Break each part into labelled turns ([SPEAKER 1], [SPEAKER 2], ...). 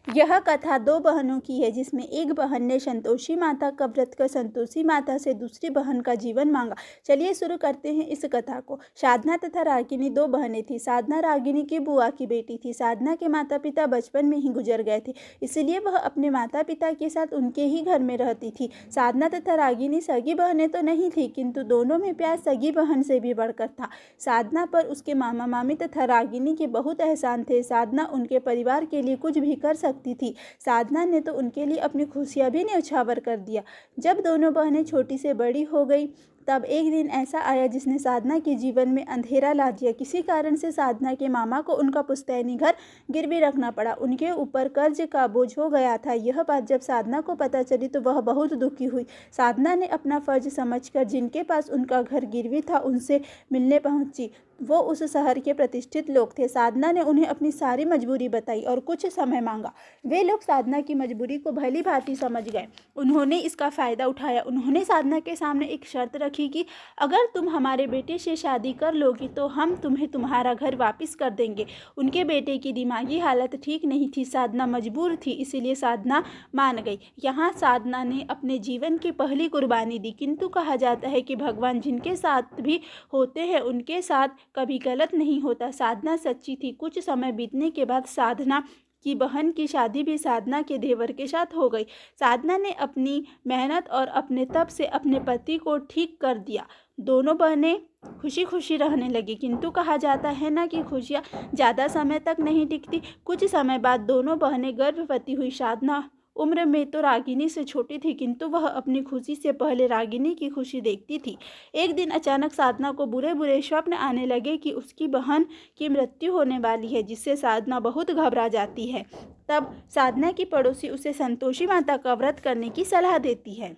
[SPEAKER 1] यह कथा दो बहनों की है, जिसमें एक बहन ने संतोषी माता का व्रत कर संतोषी माता से दूसरी बहन का जीवन मांगा। चलिए शुरू करते हैं इस कथा को। साधना तथा रागिनी दो बहनें थी। साधना रागिनी की बुआ की बेटी थी। साधना के माता पिता बचपन में ही गुजर गए थे, इसलिए वह अपने माता पिता के साथ उनके ही घर में रहती थी। साधना तथा रागिनी सगी बहनें तो नहीं थी, किंतु दोनों में प्यार सगी बहन से भी बढ़कर था। साधना पर उसके मामा मामी तथा रागिनी के बहुत एहसान थे। साधना उनके परिवार के लिए कुछ भी कर सकती थी। साधना ने तो उनके लिए अपनी खुशियां भी न्यौछावर कर दिया। जब दोनों बहनें छोटी से बड़ी हो गई, तब एक दिन ऐसा आया जिसने साधना के जीवन में अंधेरा ला दिया। किसी कारण से साधना के मामा को उनका पुश्तैनी घर गिरवी रखना पड़ा। उनके ऊपर कर्ज का बोझ हो गया था। यह बात जब साधना को पता चली तो वह बहुत दुखी हुई। साधना ने अपना फर्ज समझकर जिनके पास उनका घर गिरवी था उनसे मिलने पहुंची। वो उस शहर के प्रतिष्ठित लोग थे। साधना ने उन्हें अपनी सारी मजबूरी बताई और कुछ समय मांगा। वे लोग साधना की मजबूरी को भली भांति समझ गए। उन्होंने इसका फ़ायदा उठाया। उन्होंने साधना के सामने एक शर्त रखी कि अगर तुम हमारे बेटे से शादी कर लोगी तो हम तुम्हें तुम्हारा घर वापस कर देंगे। उनके बेटे की दिमागी हालत ठीक नहीं थी। साधना मजबूर थी, इसीलिए साधना मान गई। यहाँ साधना ने अपने जीवन की पहली कुर्बानी दी। किंतु कहा जाता है कि भगवान जिनके साथ भी होते हैं उनके साथ कभी गलत नहीं होता। साधना सच्ची थी। कुछ समय बीतने के बाद साधना की बहन की शादी भी साधना के देवर के साथ हो गई। साधना ने अपनी मेहनत और अपने तप से अपने पति को ठीक कर दिया। दोनों बहनें खुशी खुशी रहने लगी। किंतु कहा जाता है ना कि खुशियाँ ज़्यादा समय तक नहीं टिकती। कुछ समय बाद दोनों बहनें गर्भवती हुई। साधना उम्र में तो रागिनी से छोटी थी, किंतु वह अपनी खुशी से पहले रागिनी की खुशी देखती थी। एक दिन अचानक साधना को बुरे बुरे स्वप्न आने लगे कि उसकी बहन की मृत्यु होने वाली है, जिससे साधना बहुत घबरा जाती है। तब साधना की पड़ोसी उसे संतोषी माता का व्रत करने की सलाह देती है।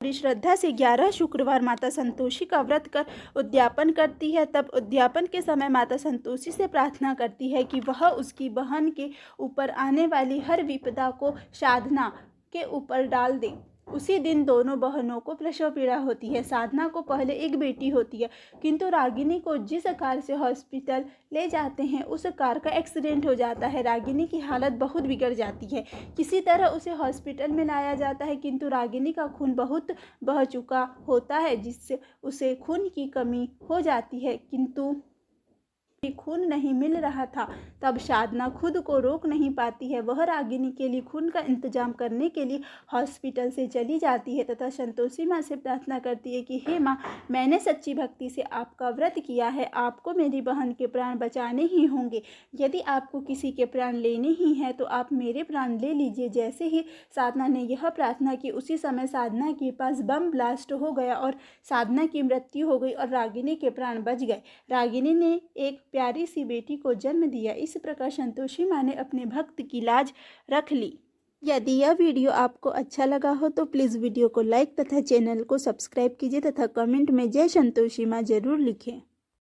[SPEAKER 1] बड़ी श्रद्धा से 11 शुक्रवार माता संतोषी का व्रत कर उद्यापन करती है। तब उद्यापन के समय माता संतोषी से प्रार्थना करती है कि वह उसकी बहन के ऊपर आने वाली हर विपदा को साधना के ऊपर डाल दे। उसी दिन दोनों बहनों को प्रसव पीड़ा होती है। साधना को पहले एक बेटी होती है, किंतु रागिनी को जिस कार से हॉस्पिटल ले जाते हैं उस कार का एक्सीडेंट हो जाता है। रागिनी की हालत बहुत बिगड़ जाती है। किसी तरह उसे हॉस्पिटल में लाया जाता है, किंतु रागिनी का खून बहुत बह चुका होता है, जिससे उसे खून की कमी हो जाती है। किंतु खून नहीं मिल रहा था। तब साधना खुद को रोक नहीं पाती है। वह रागिनी के लिए खून का इंतजाम करने के लिए हॉस्पिटल से चली जाती है तथा संतोषी माँ से प्रार्थना करती है कि हे माँ, मैंने सच्ची भक्ति से आपका व्रत किया है। आपको मेरी बहन के प्राण बचाने ही होंगे। यदि आपको किसी के प्राण लेने ही हैं तो आप मेरे प्राण ले लीजिए। जैसे ही साधना ने यह प्रार्थना की, उसी समय साधना के पास बम ब्लास्ट हो गया और साधना की मृत्यु हो गई और रागिनी के प्राण बच गए। रागिनी ने एक प्यारी सी बेटी को जन्म दिया। इस प्रकार संतोषी माँ ने अपने भक्त की लाज रख ली। यदि यह वीडियो आपको अच्छा लगा हो तो प्लीज़ वीडियो को लाइक तथा चैनल को सब्सक्राइब कीजिए तथा कमेंट में जय संतोषी माँ जरूर लिखें।